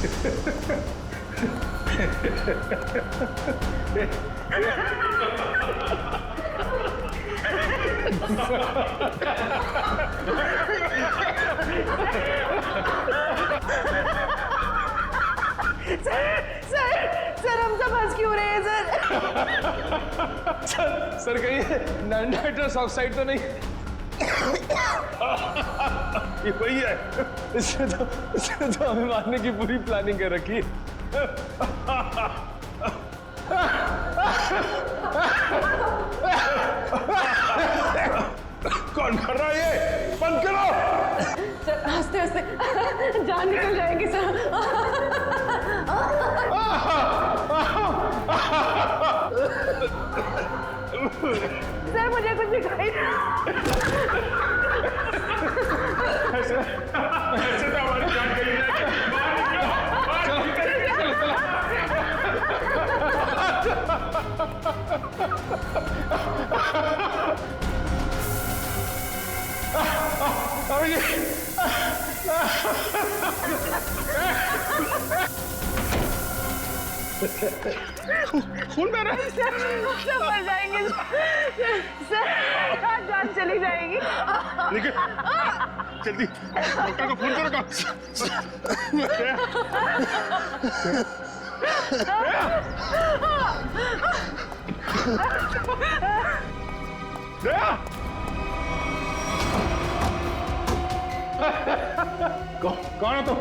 Sir हम सब हंस क्यों रहे हैं सर कहीं नाइट्रस ऑक्साइड तो नहीं? ये वही है। इसने तो हमें मारने की पूरी प्लानिंग कर रखी है। कौन कर रहा है ये? बंद करो। सर हंसते हंसते जान निकल जाएगी सर। सर मुझे कुछ दिखाई ऐसे तो हमारी जान चली जाएगी। खून बह रहा है। सब मर जाएंगे सर जान चली जाएगी। लेकिन जल्दी डॉक्टर को फोन करो। कौन हो तुम?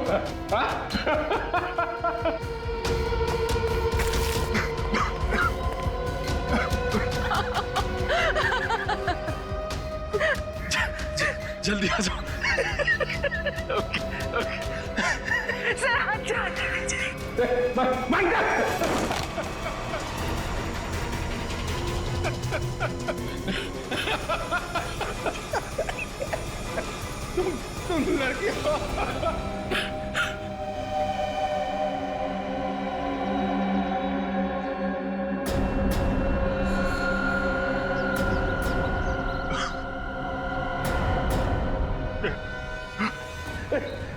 जल्दी आ जाओ। सर अच्छा तुम लड़की हो।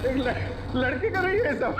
एक लड़की कर रही है सब।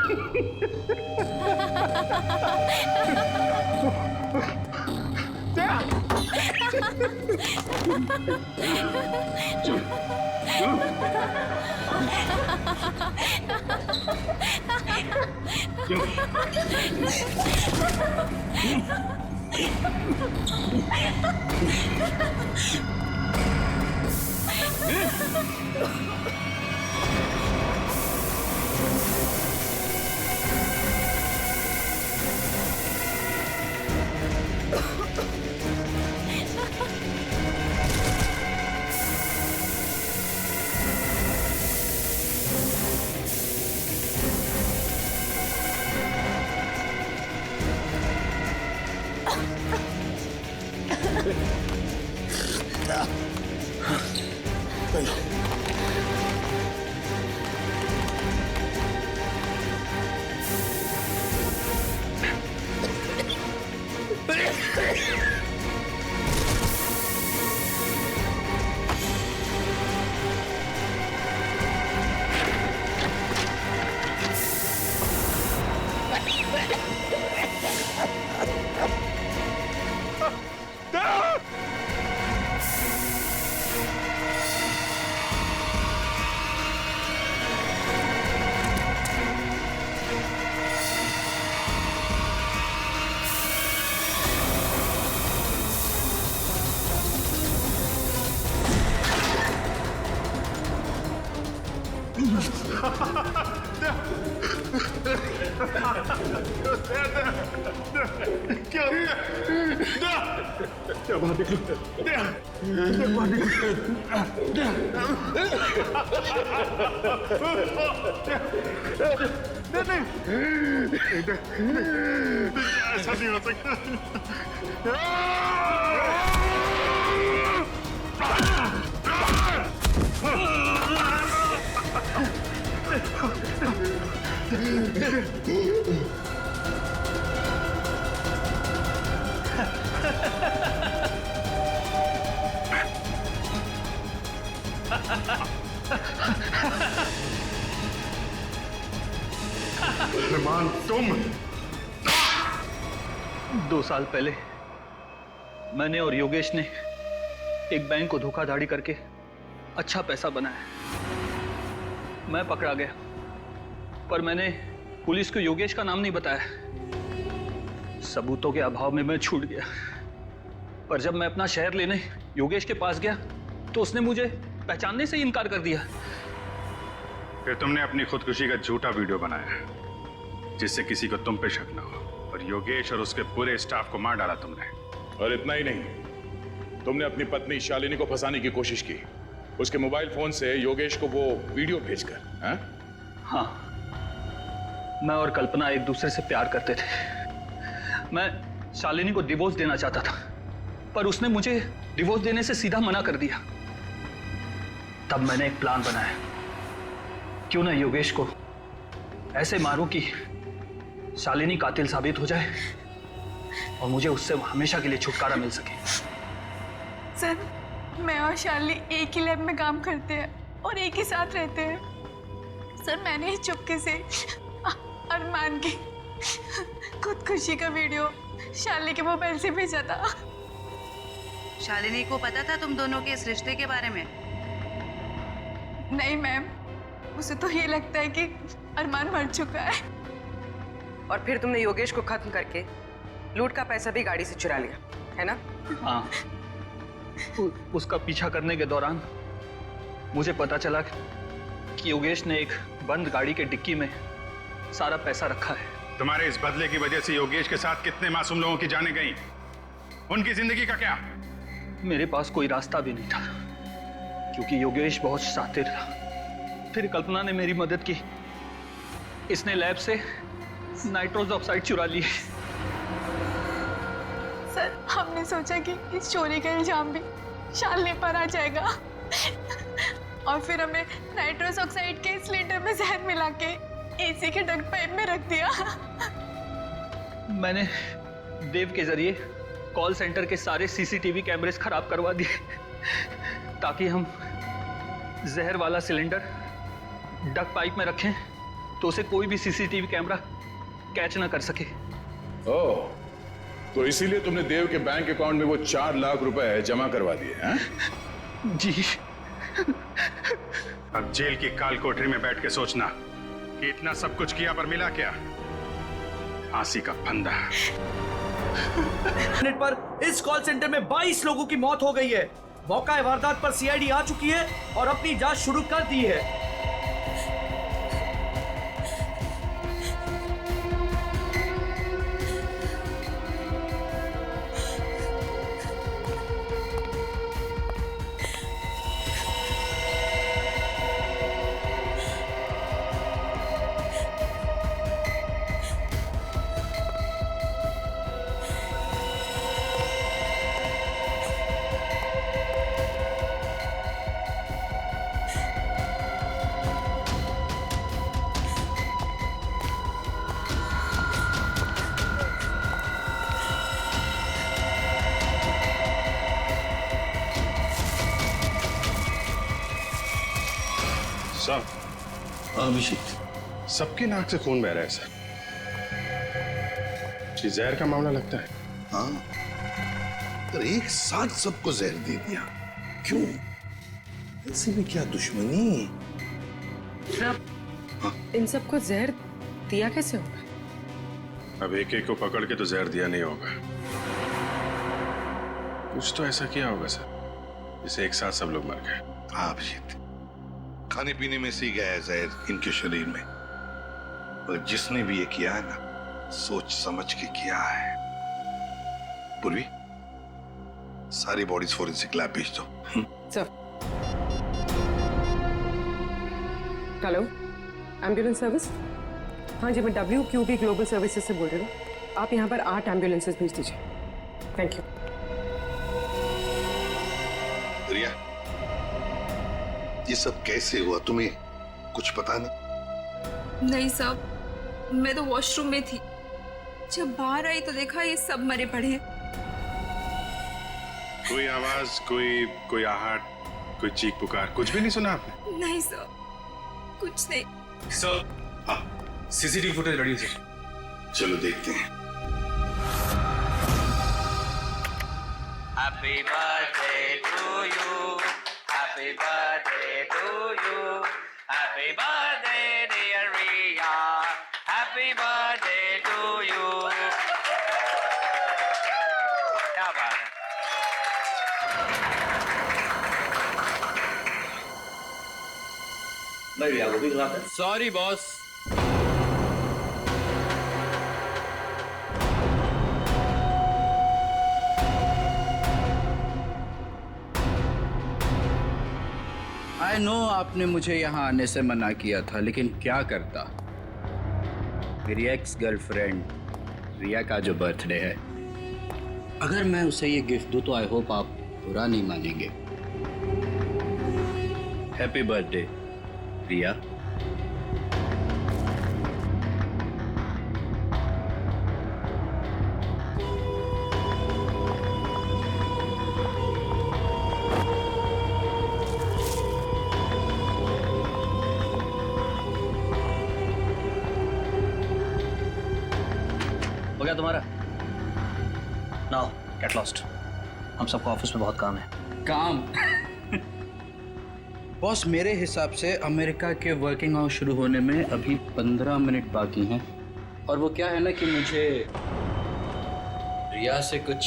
क्या बात ऐसा नहीं हो सकता। अरमान तुम 2 साल पहले मैंने और योगेश ने एक बैंक को धोखाधड़ी करके अच्छा पैसा बनाया। मैं पकड़ा गया, पर मैंने पुलिस को योगेश का नाम नहीं बताया। सबूतों के अभाव में मैं छूट गया। पर जब मैं अपना शहर लेने योगेश के पास गया तो उसने मुझे पहचानने से ही इनकार कर दिया। फिर तुमने अपनी खुदकुशी का झूठा वीडियो बनाया जिससे किसी को तुम पे शक न हो, और योगेश और उसके पूरे स्टाफ को मार डाला तुमने। और इतना ही नहीं, तुमने अपनी पत्नी शालिनी को फंसाने की कोशिश की, उसके मोबाइल फोन से योगेश को वो वीडियो भेजकर। हाँ, मैं और कल्पना एक दूसरे से प्यार करते थे। मैं शालिनी को डिवोर्स देना चाहता था, पर उसने मुझे डिवोर्स देने से सीधा मना कर दिया। तब मैंने एक प्लान बनाया, क्यों ना योगेश को ऐसे मारूं कि शालिनी कातिल साबित हो जाए और मुझे उससे हमेशा के लिए छुटकारा मिल सके। सर, मैं और शालिनी एक ही लैब में काम करते हैं और एक ही साथ रहते हैं। सर, मैंने ही चुपके से अरमान की खुदकुशी का वीडियो शालिनी के मोबाइल से भेजा था। शालिनी को पता था तुम दोनों के इस रिश्ते के बारे में? नहीं मैम, उसे तो ये लगता है कि अरमान मर चुका है। और फिर तुमने योगेश को खत्म करके लूट का पैसा भी गाड़ी से चुरा लिया, है ना? हाँ, उसका पीछा करने के दौरान मुझे पता चला कि योगेश ने एक बंद गाड़ी के डिक्की में सारा पैसा रखा है। तुम्हारे इस बदले की वजह से योगेश के साथ कितने मासूम लोगों की जानें गई, उनकी जिंदगी का क्या? मेरे पास कोई रास्ता भी नहीं था, क्योंकि योगेश बहुत शातिर था। फिर कल्पना ने मेरी मदद की। इसने लैब से नाइट्रोस ऑक्साइड चुरा ली। सर, हमने सोचा कि इस चोरी का इल्जाम भी शालिनी पर आ जाएगा और फिर हमें नाइट्रोस ऑक्साइड के सिलेंडर में जहर मिला के एसी के डक्ट पाइप में रख दिया। मैंने देव के जरिए कॉल सेंटर के सारे सीसीटीवी कैमरेस खराब करवा दिए ताकि हम जहर वाला सिलेंडर डक्ट पाइप में रखें तो उसे कोई भी सीसीटीवी कैमरा कैच ना कर सके। ओह, तो इसीलिए तुमने देव के बैंक अकाउंट में वो 4 लाख रुपए जमा करवा दिए हैं? जी। अब जेल की काल कोठरी में बैठ के सोचना कि इतना सब कुछ किया पर मिला क्या? फांसी का फंदा। मिनट पर इस कॉल सेंटर में 22 लोगों की मौत हो गई है। मौका वारदात पर सीआईडी आ चुकी है और अपनी जांच शुरू कर दी है। सब अभिषेक, सबकी नाक से खून बह रहा है सर। ये जहर का मामला लगता है। हाँ, पर एक साथ सबको जहर दे दिया, क्यों? ऐसे में क्या दुश्मनी? इन सबको जहर दिया कैसे होगा? अब एक एक को पकड़ के तो जहर दिया नहीं होगा, कुछ तो ऐसा किया होगा सर जिससे एक साथ सब लोग मर गए। हाँ अभिजीत, खाने पीने में से ही गया है जहर इनके शरीर में। और जिसने भी ये किया है ना, सोच समझ के किया है। पूर्वी, सारी बॉडीज फोरेंसिक लैब भेज दो। सर। Hello, ambulance service? हाँ जी, मैं WQB ग्लोबल सर्विसेज से बोल रही हूँ। आप यहाँ पर 8 एम्बुलेंसेज भेज दीजिए। Thank you. रिया, ये सब कैसे हुआ, तुम्हें कुछ पता नहीं? नहीं साहब, मैं तो वॉशरूम में थी। जब बाहर आई तो देखा ये सब मरे पड़े हैं। कोई आवाज, कोई आहट, कोई चीख पुकार, कुछ भी नहीं सुना आपने? नहीं सर, कुछ नहीं। सर, हाँ, सीसीटीवी फुटेज रेडी है सर। चलो देखते हैं। Happy birthday to you. Happy birthday to you. Happy birthday dear Riya. Happy birthday to you. क्या बात है? नहीं रिया वो भी गलत है। Sorry boss. आई नो आपने मुझे यहाँ आने से मना किया था, लेकिन क्या करता। मेरी एक्स गर्लफ्रेंड रिया का जो बर्थडे है, अगर मैं उसे ये गिफ्ट दूँ तो आई होप आप बुरा नहीं मानेंगे। हैप्पी बर्थडे रिया। हो गया तुम्हारा? Now get lost. हम सबको ऑफिस में बहुत काम है। काम बॉस, मेरे हिसाब से अमेरिका के वर्किंग आवर्स शुरू होने में अभी 15 मिनट बाकी हैं। और वो क्या है ना कि मुझे रिया से कुछ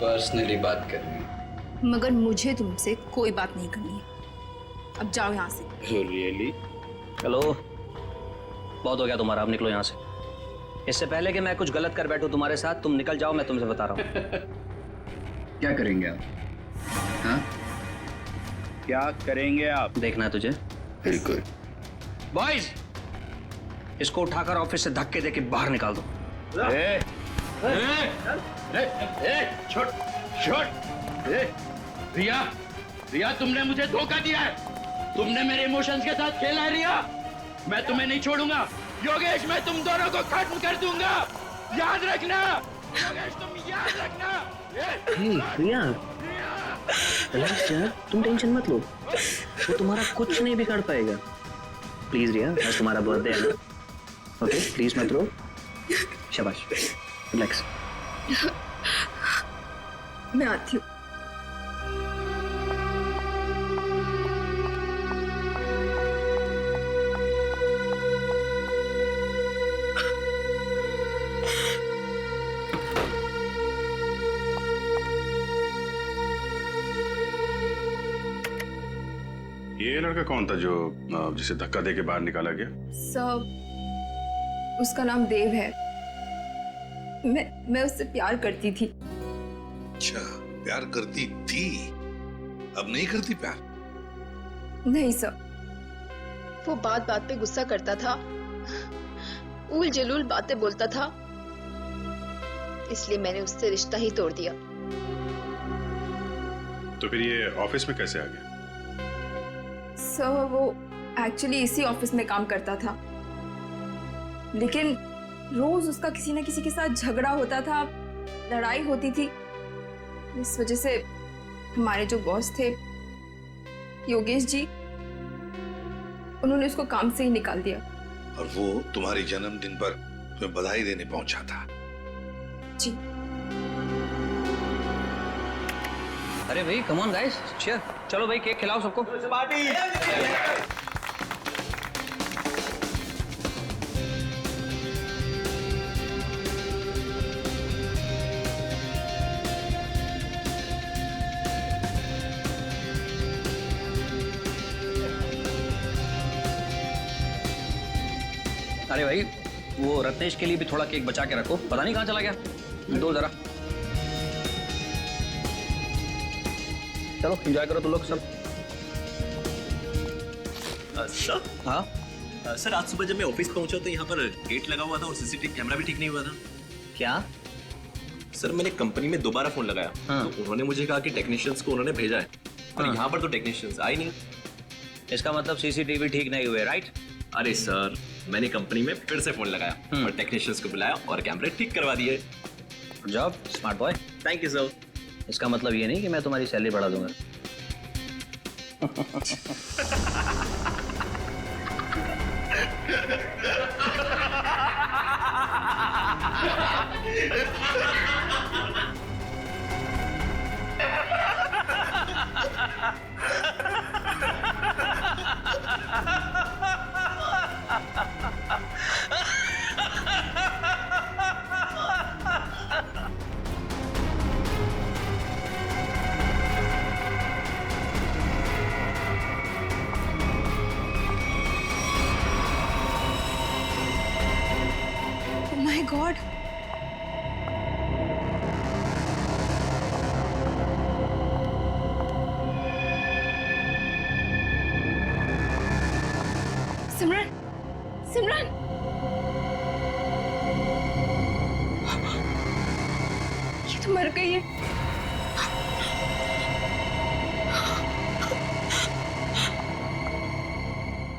पर्सनली बात करनी है। मगर मुझे तुमसे कोई बात नहीं करनी है। अब जाओ यहाँ से। रियली? हेलो, बहुत हो गया तुम्हारा, अब निकलो यहाँ से। इससे पहले कि मैं कुछ गलत कर बैठूं तुम्हारे साथ, तुम निकल जाओ, मैं तुमसे बता रहा हूँ। क्या करेंगे आप? हाँ, क्या करेंगे आप? देखना है तुझे? बिल्कुल। बॉयज, इसको उठाकर ऑफिस से धक्के देके बाहर निकाल दो। छोड़ छोड़। रिया, रिया तुमने मुझे धोखा दिया है। तुमने मेरे इमोशंस के साथ खेला है रिया। मैं तुम्हें नहीं छोड़ूंगा। योगेश, मैं तुम दोनों को खत्म कर दूंगा, याद रखना। योगेश, तुम याद रखना। रिया, रिलैक्स यार, तुम टेंशन मत लो, वो तुम्हारा कुछ नहीं बिगाड़ पाएगा। प्लीज रिया, आज तुम्हारा बर्थडे है ना, ओके? प्लीज मत रो। शाबाश, रिलैक्स। मैं आती हूँ। ये लड़का कौन था जो जिसे धक्का देके बाहर निकाला गया? सब, उसका नाम देव है। मैं उससे प्यार करती थी। अच्छा, प्यार करती थी, अब नहीं करती प्यार? नहीं सर, वो बात बात पे गुस्सा करता था, उल जलूल बातें बोलता था, इसलिए मैंने उससे रिश्ता ही तोड़ दिया। तो फिर ये ऑफिस में कैसे आ गया? सर, वो एक्चुअली इसी ऑफिस में काम करता था, लेकिन रोज उसका किसी न किसी के साथ झगड़ा होता था, लड़ाई होती थी। इस वजह से हमारे जो बॉस थे योगेश जी, उन्होंने उसको काम से ही निकाल दिया। और वो तुम्हारे जन्मदिन पर तुम्हें बधाई देने पहुंचा था? जी। अरे भाई, कम ऑन गाइस, चीयर। चलो भाई, केक खिलाओ सबको। पार्टी। अरे भाई, वो रत्नेश के लिए भी थोड़ा केक बचा के रखो, पता नहीं कहाँ चला गया। दो जरा। चलो एंजॉय करो तुम लोग सब। सर? हाँ सर, आज सुबह जब मैं ऑफिस पहुंचा तो यहाँ पर गेट लगा हुआ था और सीसीटीवी कैमरा भी ठीक नहीं हुआ था। क्या? सर, मैंने कंपनी में दोबारा फोन लगाया। हाँ। तो उन्होंने मुझे कहा कि टेक्नीशियंस को उन्होंने भेजा है, और हाँ। यहाँ पर तो टेक्नीशियंस आए नहीं। इसका मतलब सीसीटीवी ठीक नहीं हुए, राइट? अरे सर, मैंने कंपनी में फिर से फोन लगाया और टेक्नीशियंस को बुलाया और कैमरे ठीक करवा दिए। Good job, smart boy. Thank you sir. इसका मतलब ये नहीं कि मैं तुम्हारी सैलरी बढ़ा दूंगा। गॉड। सिमरन, सिमरन, ये तो मर गई है।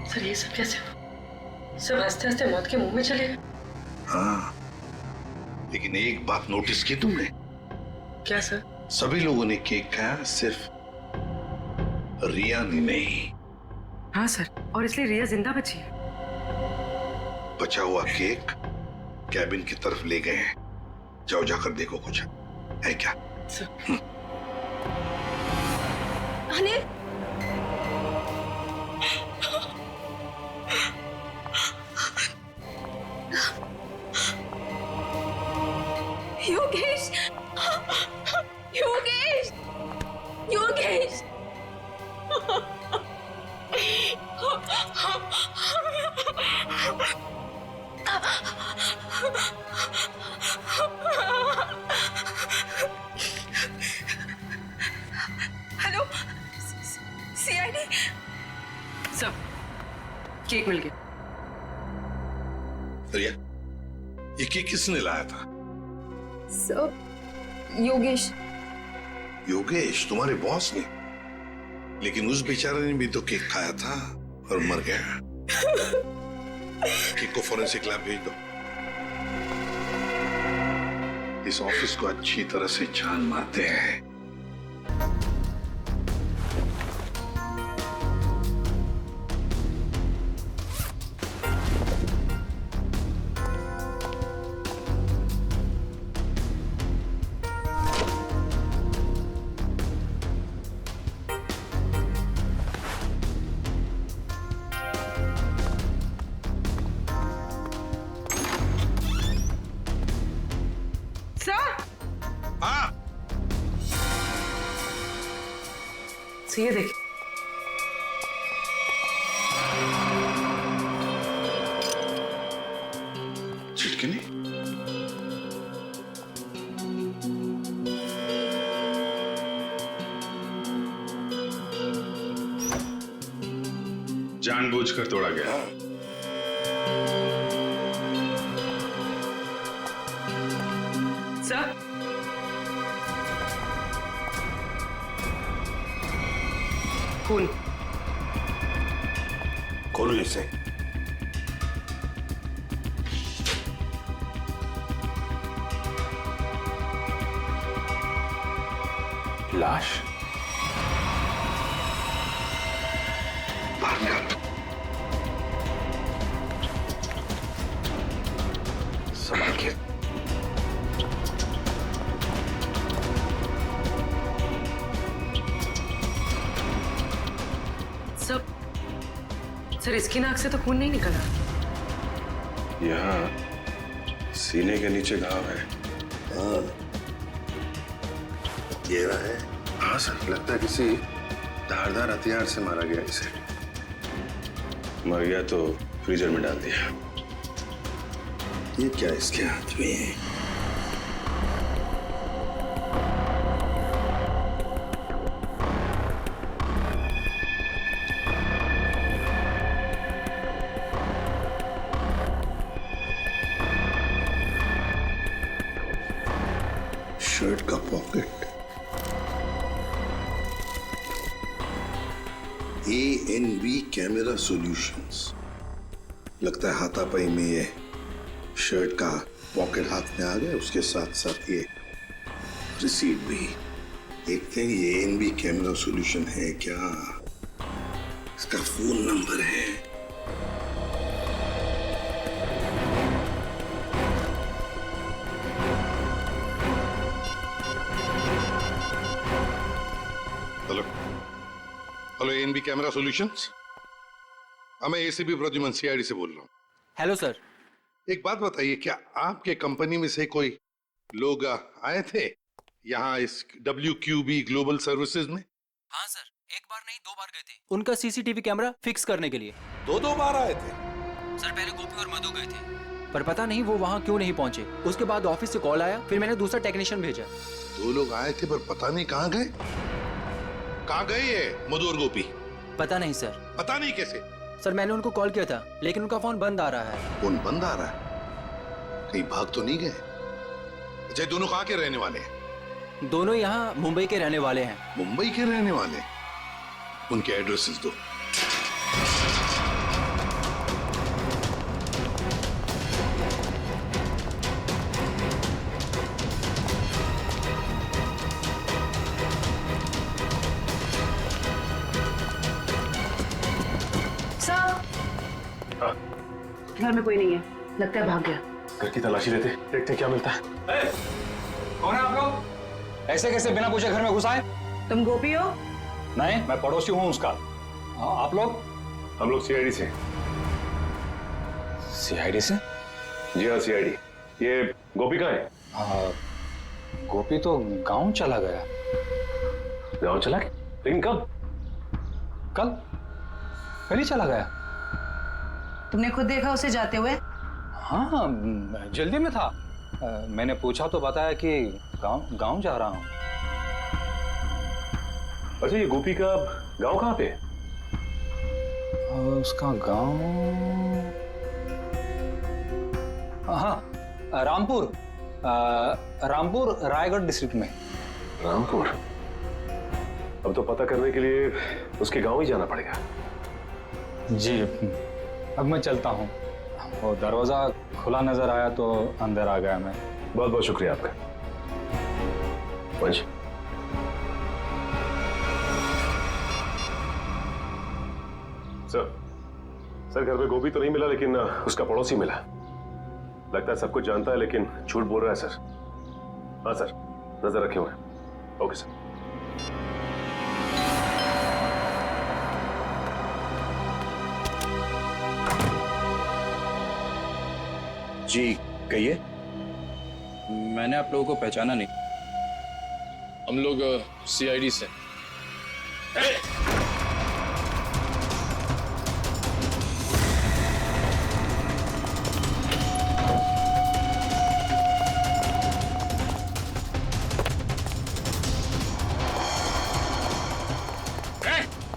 सर ये सब कैसे हुआ? सब हंसते हंसते मौत के मुंह में चले गए। हाँ, लेकिन एक बात नोटिस की तुमने? क्या सर? सभी लोगों ने केक खाया, सिर्फ रिया ने नहीं। हाँ सर, और इसलिए रिया जिंदा बची है। बचा हुआ केक कैबिन की तरफ ले गए हैं। जाओ, जाकर देखो कुछ है क्या। Anil, Yogesh, Yogesh, Yogesh. Hello, CID. Sir cake मिल गया। रिया, ये केक किसने लाया था? सर योगेश। योगेश, तुम्हारे बॉस ने? लेकिन उस बेचारे ने भी तो केक खाया था और मर गया। केक को फॉरेंसिक लैब भेज दो। इस ऑफिस को अच्छी तरह से जान मारते हैं। ये देखिए, चिटकनी। जानबूझकर तोड़ा गया। सर खून। खोलो इसे। लाश? बाहर निकाल। संभाल के। सर इसकी नाक से तो खून नहीं निकला। यहाँ सीने के नीचे घाव है। हाँ, गहरा है। हाँ सर, लगता है किसी धारदार हथियार से मारा गया इसे। मर गया तो फ्रीजर में डाल दिया। ये क्या इसके हाथ में है? शर्ट का पॉकेट। ANB camera solutions. लगता है हाथापाई में ये शर्ट का पॉकेट हाथ में आ गया, उसके साथ साथ ये रिसीट भी। देखते हैं ये ANB कैमरा सॉल्यूशन है क्या। इसका फोन नंबर है। Hello ANB camera solutions. मैं ACP प्रद्युमन CID से बोल रहा हूँ। Hello sir. एक बात बताइए, क्या आपके कंपनी में से कोई लोग आए थे यहाँ इस WQB ग्लोबल सर्विसेज में? हाँ सर, एक बार नहीं 2 बार गए थे उनका CCTV कैमरा फिक्स करने के लिए। 2 बार आए थे? सर पहले गोपी और मधु गए थे, पर पता नहीं वो वहाँ क्यों नहीं पहुंचे। उसके बाद ऑफिस से कॉल आया, फिर मैंने दूसरा टेक्नीशियन भेजा। 2 लोग आए थे पर पता नहीं कहाँ गए। कहाँ गए ये मधु और गोपी? पता नहीं सर। पता नहीं कैसे? सर मैंने उनको कॉल किया था लेकिन उनका फोन बंद आ रहा है। फोन बंद आ रहा है? कहीं भाग तो नहीं गए? अच्छा, दोनों कहाँ के रहने वाले हैं? दोनों यहाँ मुंबई के रहने वाले हैं। मुंबई के रहने वाले? उनके एड्रेसेस दो। घर में कोई नहीं है, लगता है भाग गया। घर की तलाशी लेते, देखते क्या मिलता है। कौन है आप लोग? ऐसे कैसे बिना पूछे घर में घुस आए? तुम गोपी हो? नहीं, मैं पड़ोसी हूँ उसका। आप लोग? हम लोग सीआईडी से। सीआईडी से? जी हाँ, सीआईडी। ये गोपी कहाँ है? गोपी तो गांव चला गया। गाँव चला गया? लेकिन कब? कल ही चला गया। तुमने खुद देखा उसे जाते हुए? हाँ, जल्दी में था। मैंने पूछा तो बताया कि गांव जा रहा हूँ। अच्छा, ये गोपी का गांव कहाँ पे है? उसका गांव, हाँ, रामपुर रायगढ़ डिस्ट्रिक्ट में। रामपुर? अब तो पता करने के लिए उसके गांव ही जाना पड़ेगा। जी, अब मैं चलता हूँ। वो दरवाजा खुला नजर आया तो अंदर आ गया मैं। बहुत बहुत शुक्रिया आपका। वंश, सर घर में गोपी तो नहीं मिला लेकिन उसका पड़ोसी मिला। लगता है सब कुछ जानता है लेकिन झूठ बोल रहा है सर। हाँ सर, नजर रखे हुए। Okay sir. जी कहिए। मैंने आप लोगों को पहचाना नहीं। हम लोग सीआईडी से।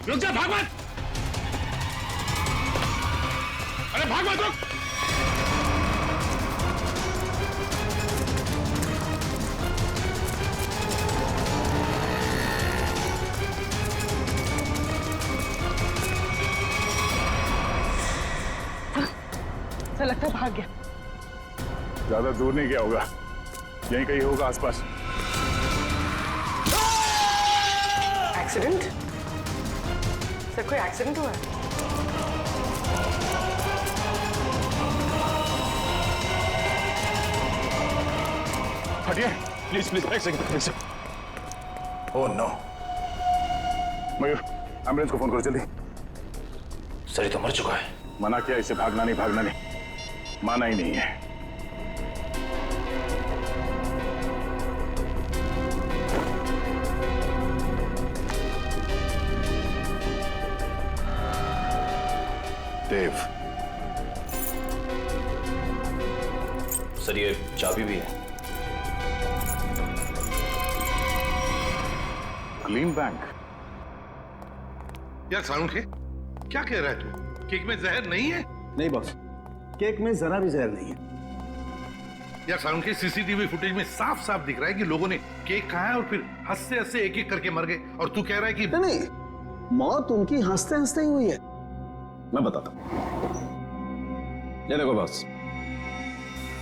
रुक जा, भाग मत। अरे भाग मत, रुक। सर लगता है भाग गया। ज्यादा दूर नहीं गया होगा, यहीं कहीं होगा आसपास। एक्सीडेंट? सर कोई एक्सीडेंट हुआ है? हटिए प्लीज प्लीज, एक second. Oh no. Mayur, ambulance को फोन करो जल्दी। सर ये तो मर चुका है। मना किया इसे, भागना नहीं। माना ही नहीं है। देव, सर ये चाबी भी है। Clean bank. यार सालुंखे, क्या कह रहा है तू? केक में जहर नहीं है? नहीं बॉस, केक में जरा भी जहर नहीं है। यार सालुंखे, सीसीटीवी फुटेज में साफ साफ दिख रहा है कि लोगों ने केक खाया और फिर हंसते हंसते एक एक करके मर गए, और तू कह रहा है कि नहीं, मौत उनकी हंसते हंसते ही हुई है। मैं बताता हूं। ये देखो बॉस,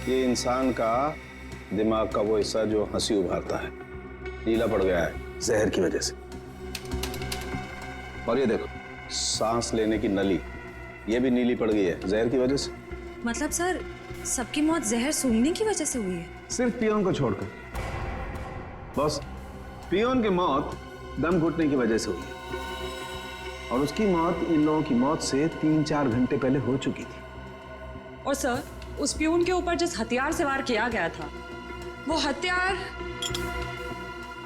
ये इंसान का दिमाग का वो हिस्सा जो हंसी उभारता है नीला पड़ गया है जहर की वजह से। और ये देखो, सांस लेने की नली ये भी नीली पड़ गई है जहर की वजह से। मतलब सर, सबकी मौत जहर सूंघने की वजह से हुई है? सिर्फ पियोन को छोड़कर। बॉस, पियोन की मौत दम घुटने की वजह से हुई है, और उसकी मौत इन लोगों की मौत से 3-4 घंटे पहले हो चुकी थी। और सर, उस पियून के ऊपर जिस हथियार से वार किया गया था, वो हथियार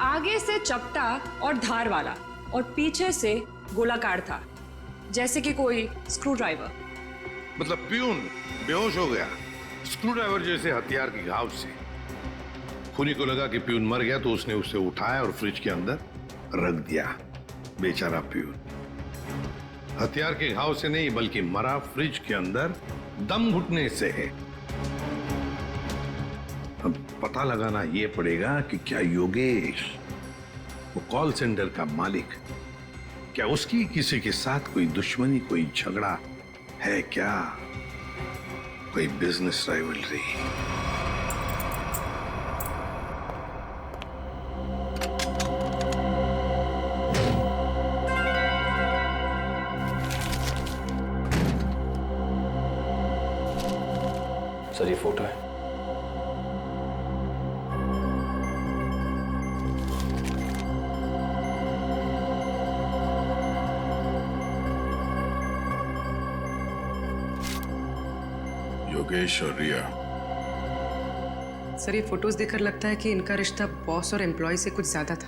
आगे से चपटा और धार वाला और पीछे से गोलाकार था, जैसे कि कोई स्क्रू ड्राइवर। मतलब पियून बेहोश हो गया स्क्रू ड्राइवर जैसे हथियार के घाव से खूनी को लगा कि प्यून मर गया, तो उसने उसे उठाया और फ्रिज के अंदर रख दिया। बेचारा प्यून हथियार के घाव से नहीं बल्कि मरा फ्रिज के अंदर दम घुटने से है। अब पता लगाना यह पड़ेगा कि क्या योगेश, वो कॉल सेंटर का मालिक, क्या उसकी किसी के साथ कोई दुश्मनी, कोई झगड़ा है क्या, कोई बिजनेस राइवलरी? सर ये फोटो है। योगेश और रिया। सर ये फोटोज देखकर लगता है कि इनका रिश्ता बॉस और एम्प्लॉय से कुछ ज्यादा था।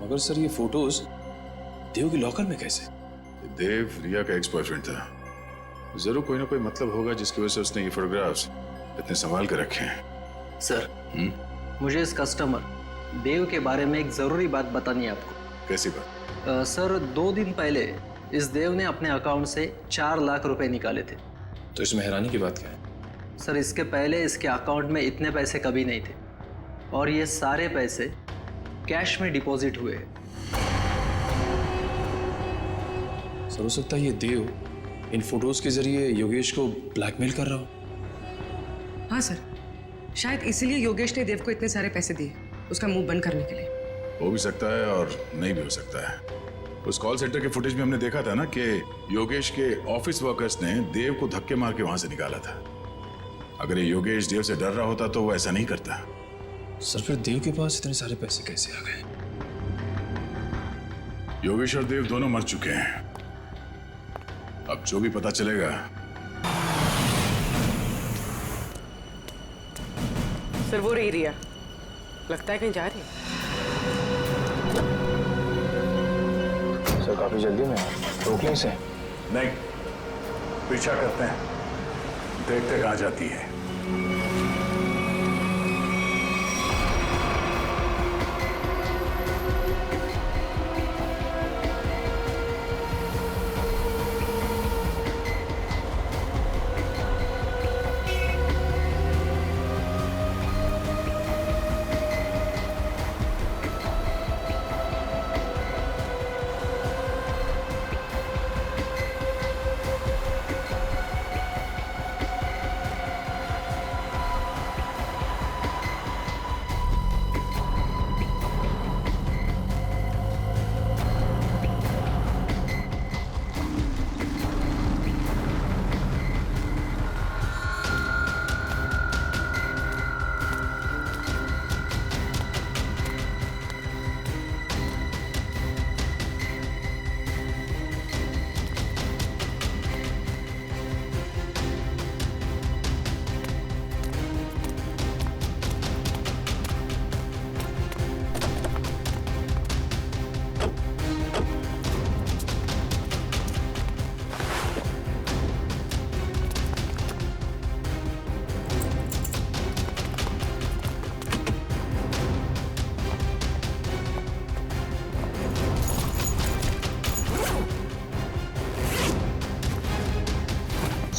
मगर सर ये फोटोज देव के लॉकर में कैसे? देव रिया का एक्स बॉयफ्रेंड था। जरूर कोई ना कोई मतलब होगा जिसकी वजह से उसने ये फोटोग्राफ्स इतने संभाल कर रखे हैं। सर मुझे इस कस्टमर देव के बारे में एक जरूरी बात बतानी है आपको। कैसी बात? सर 2 दिन पहले इस देव ने अपने अकाउंट से 4 लाख रुपए निकाले थे। तो इसमें हैरानी की बात क्या है? सर इसके पहले इसके अकाउंट में इतने पैसे कभी नहीं थे और ये सारे पैसे कैश में डिपॉजिट हुए हैं। सर हो सकता है ये देव इन फोटोज के जरिए योगेश को ब्लैकमेल कर रहा हो। हाँ सर, शायद इसीलिए योगेश ने देव को इतने सारे पैसे दिए उसका मुंह बंद करने के लिए। हो भी सकता है और नहीं भी हो सकता है। उस कॉल सेंटर के फुटेज में हमने देखा था ना कि योगेश के ऑफिस वर्कर्स ने देव को धक्के मार के वहां से निकाला था। अगर ये योगेश देव से डर रहा होता तो वो ऐसा नहीं करता। सर फिर देव के पास इतने सारे पैसे कैसे आ गए? योगेश और देव दोनों मर चुके हैं। अब जो भी पता चलेगा। सर वो रही रिया, लगता है कहीं जा रही है। सर काफी जल्दी में रोक लें इसे। नहीं, पीछा करते हैं, देखते कहां जाती है।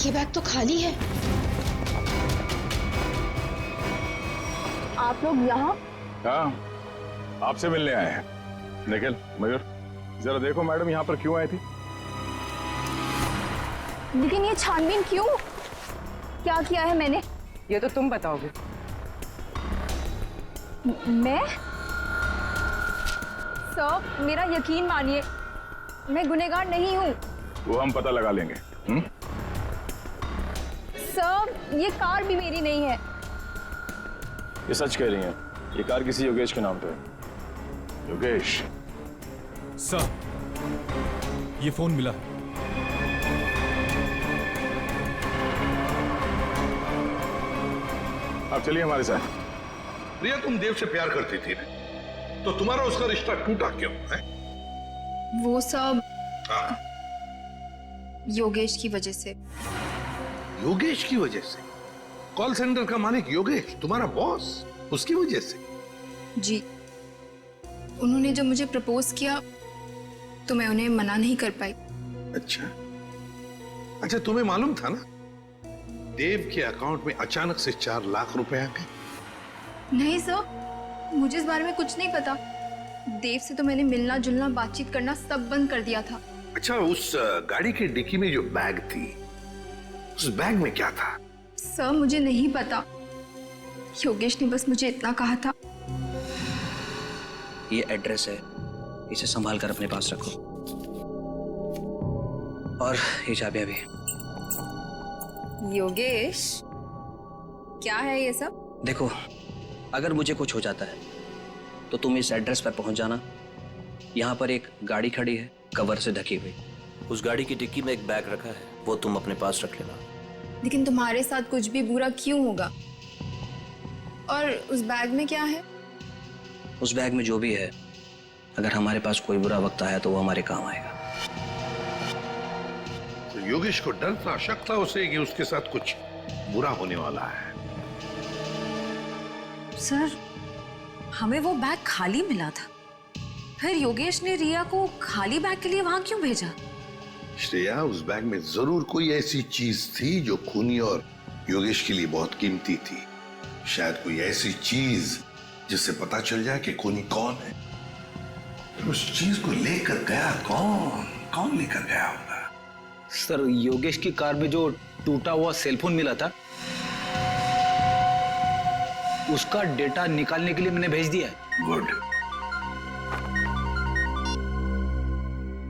ये बैग तो खाली है। आप लोग यहाँ? हाँ, आपसे मिलने आए हैं। निखिल, मयूर, जरा देखो मैडम यहाँ पर क्यों आई थी? लेकिन ये छानबीन क्यों? क्या किया है मैंने? ये तो तुम बताओगे। मैं? सर, मेरा यकीन मानिए, मैं गुनहगार नहीं हूँ। वो हम पता लगा लेंगे। सर, ये कार भी मेरी नहीं है। ये सच कह रही हैं, ये कार किसी योगेश के नाम पे है। योगेश? सर, ये फोन मिला। आप चलिए हमारे साथ। रिया, तुम देव से प्यार करती थी ना, तो तुम्हारा उसका रिश्ता टूटा क्यों है? वो सब योगेश की वजह से। योगेश की वजह से? कॉल सेंटर का मालिक योगेश, तुम्हारा बॉस, उसकी वजह से? जी, उन्होंने जब मुझे प्रपोज किया तो मैं उन्हें मना नहीं कर पाई। अच्छा, तुम्हें मालूम था ना देव के अकाउंट में अचानक से 4 लाख रुपए आ गए? नहीं सर, मुझे इस बारे में कुछ नहीं पता। देव से तो मैंने मिलना जुलना बातचीत करना सब बंद कर दिया था। अच्छा, उस गाड़ी की डिक्की में जो बैग थी, उस बैग में क्या था? सर मुझे नहीं पता, योगेश ने बस मुझे इतना कहा था। ये एड्रेस है, इसे संभाल कर अपने पास रखो, और ये चाबियां भी। योगेश, क्या है ये सब? देखो, अगर मुझे कुछ हो जाता है तो तुम इस एड्रेस पर पहुंच जाना। यहाँ पर एक गाड़ी खड़ी है, कवर से ढकी हुई। उस गाड़ी की डिक्की में एक बैग रखा है, वो तुम अपने पास रख लेना। लेकिन तुम्हारे साथ कुछ भी बुरा क्यों होगा? और उस बैग में क्या है? उस बैग में जो भी है, अगर हमारे पास कोई बुरा वक्त आया तो वो हमारे काम आएगा। तो योगेश को डर था, शक था उसे कि उसके साथ कुछ बुरा होने वाला है। सर, हमें वो बैग खाली मिला था, फिर योगेश ने रिया को खाली बैग के लिए वहां क्यों भेजा? श्रेया, उस बैग में जरूर कोई ऐसी चीज थी जो खूनी और योगेश के लिए बहुत कीमती थी। शायद कोई ऐसी चीज जिससे पता चल जाए कि खूनी कौन है। उस चीज को लेकर गया कौन लेकर गया होगा? सर, योगेश की कार में जो टूटा हुआ सेलफोन मिला था, उसका डेटा निकालने के लिए मैंने भेज दिया है। गुड।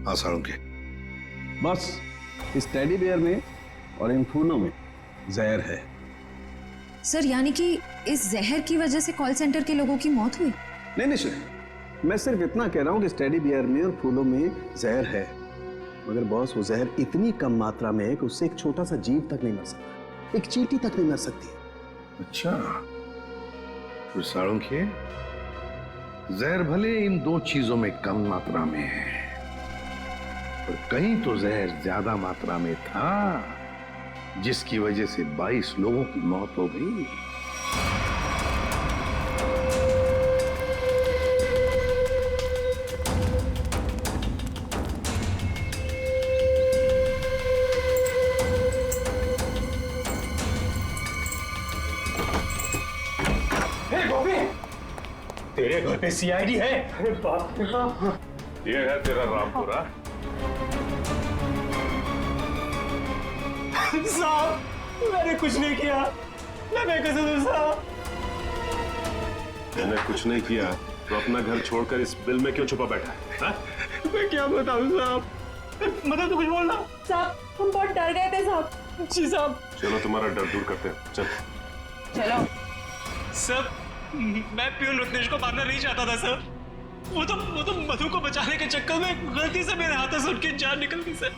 हाँ साळुंखे, बस इस टेडी बेयर में और इन फूलों में जहर है। सर, यानी कि इस जहर की वजह से कॉल सेंटर के लोगों की मौत हुई? नहीं श्रेया, मैं सिर्फ इतना कह रहा हूं कि इस टेडी बियर में और फूलों में जहर है, मगर बॉस वो जहर इतनी कम मात्रा में है कि उससे एक छोटा सा जीव तक नहीं मर सकता, एक चींटी तक नहीं मर सकती। अच्छा, तो साळुंखे, जहर भले इन 2 चीजों में कम मात्रा में है, पर कहीं तो जहर ज्यादा मात्रा में था, जिसकी वजह से 22 लोगों की मौत हो गई। तेरे घर पे सीआईडी है? अरे बाप रे बाप, ये है तेरा रामपुरा। साहब, मैंने कुछ नहीं किया, मैं बेकसूर साहब। मैंने कुछ नहीं किया तो अपना घर छोड़कर इस बिल में क्यों छुपा बैठा है? हा? मैं क्या बताऊं साहब, मतलब तो कुछ बोलना। साहब, हम बहुत डर गए थे साहब। जी साहब। चलो तुम्हारा डर दूर करते हैं, चल। चलो। सर, मैं प्यून रत्नेश को मारना नहीं चाहता था सर। वो तो मधु को बचाने के चक्कर में गलती से मेरे हाथों से उनकी जान निकल गई सर।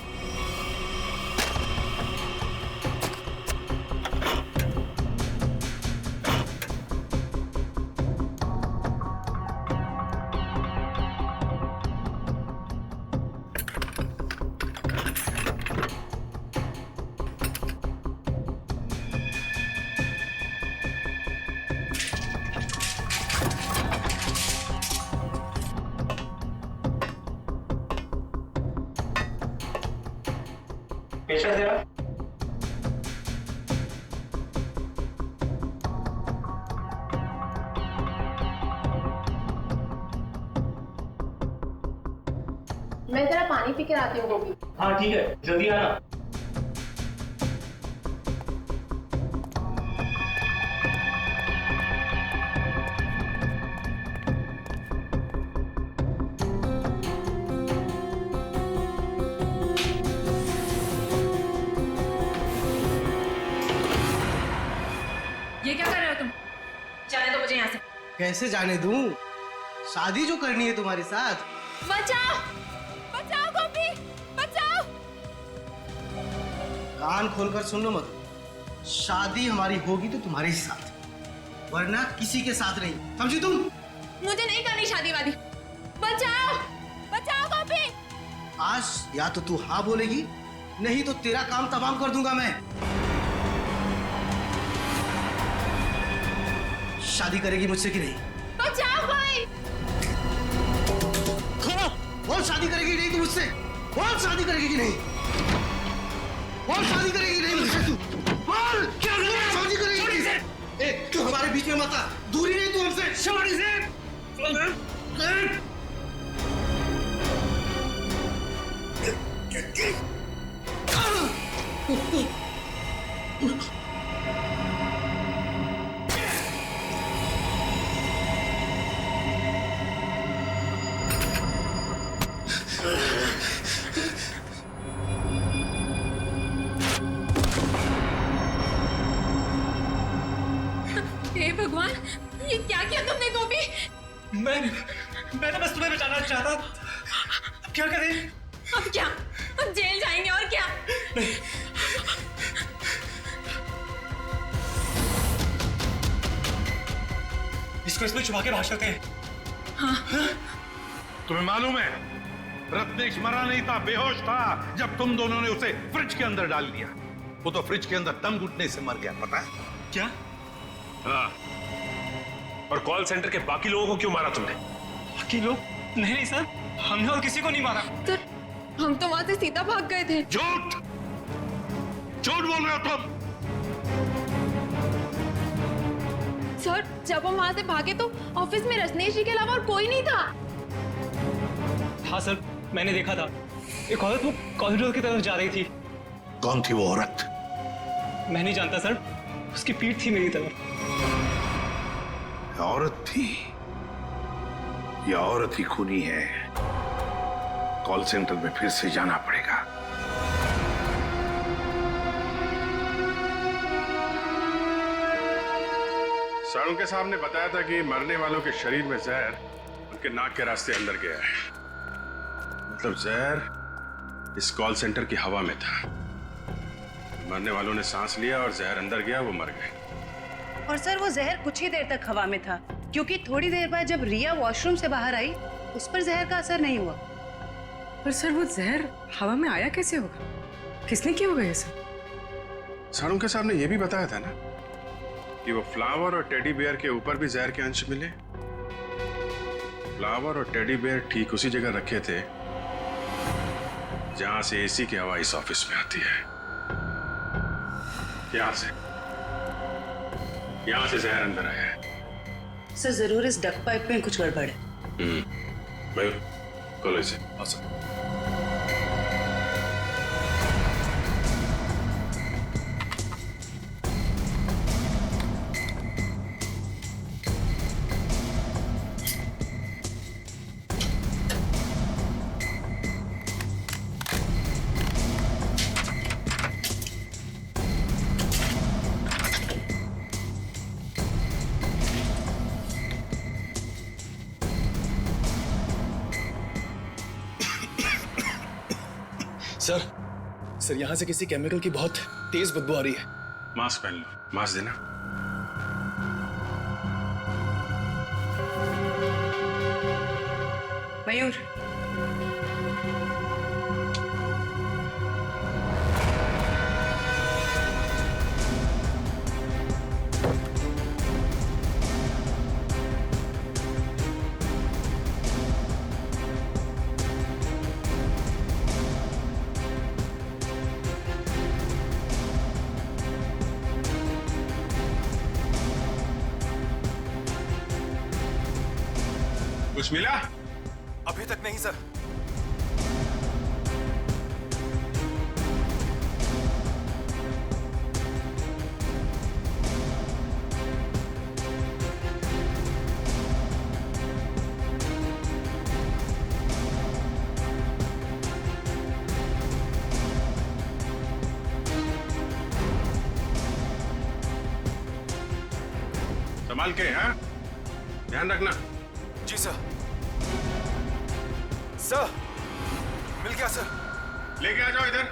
पेशेंट जरा। मैं जरा पानी पी कर आती हूँ गोभी। हाँ ठीक है, जल्दी आना। ये क्या कर रहे हो तुम? जाने दो मुझे यहाँ से। कैसे जाने दूं? शादी जो करनी है तुम्हारे साथ। बचाओ, बचाओ गोपी, बचाओ। कान खोलकर सुन लो मत, शादी हमारी होगी तो तुम्हारे साथ, वरना किसी के साथ नहीं, समझी तुम? मुझे नहीं करनी शादी वादी। बचाओ, बचाओ गोपी। आज या तो तू हाँ बोलेगी, नहीं तो तेरा काम तमाम कर दूंगा मैं। शादी करेगी मुझसे कि नहीं? बचाओ भाई। बोल शादी करेगी नहीं तू मुझसे? बोल शादी करेगी कि नहीं? बोल शादी करेगी नहीं मुझसे तू? बोल क्या शादी करेगी? ए तू हमारे बीच में मत आ, दूरी नहीं तू हमसे। छोड़ इसे। हे भगवान, ये क्या किया तुमने गोपी? मैंने बस तुम्हें बचाना चाहता। अब क्या करें? अब क्या? हम जेल जाएंगे और क्या? इसको इसमें छुपा के बाहर चलते हैं। हाँ। तुम्हें मालूम है रत्नेश मरा नहीं था, बेहोश था जब तुम दोनों ने उसे फ्रिज के अंदर डाल दिया। वो तो फ्रिज के अंदर दम घुटने से मर गया, पता है? क्या? हाँ। और कॉल सेंटर के बाकी लोगों को क्यों मारा तुमने? बाकी लोग? नहीं सर, हमने और किसी को नहीं मारा। सर, हम तो वहां से सीधा भाग गए थे। झूठ! झूठ बोल रहे हो तुम! सर, जब हम वहां से भागे तो ऑफिस में रत्नेश जी के अलावा और कोई नहीं था। हाँ सर, मैंने देखा था। एक औरत वो कॉरिडोर की तरफ जा रही थी। कौन थी वो औरत? मैं नहीं जानता सर, उसकी पीठ थी मेरी तरफ। औरत थी? ये औरत ही खूनी है। कॉल सेंटर में फिर से जाना पड़ेगा। सारुण के साहब ने बताया था कि मरने वालों के शरीर में जहर उनके नाक के रास्ते अंदर गया है। मतलब जहर इस कॉल सेंटर की हवा में था। मरने वालों ने सांस लिया और जहर अंदर गया, वो मर गए। और सर वो जहर कुछ ही देर तक हवा में था, क्योंकि थोड़ी देर बाद जब रिया वॉशरूम से बाहर आई उस पर जहर का असर नहीं हुआ। पर सर वो जहर हवा में आया कैसे होगा? किसने किया होगा ये सब? सारुण के साहब ने यह भी बताया था ना कि वो फ्लावर और टेडी बेयर के ऊपर भी जहर के अंश मिले। फ्लावर और टेडी बेयर ठीक उसी जगह रखे थे जहां से एसी की हवा इस ऑफिस में आती है। यहां से जहर अंदर आया है। सर जरूर इस डक पाइप में कुछ गड़बड़ है। मयूर, खोलो इसे। सर यहाँ से किसी केमिकल की बहुत तेज बदबू आ रही है। मास्क पहन लो। मास्क देना। मयूर, कुछ मिला? अभी तक नहीं सर। संभाल के, हाँ? ध्यान रखना। जी सर। सर, मिल गया सर। लेके आ जाओ इधर।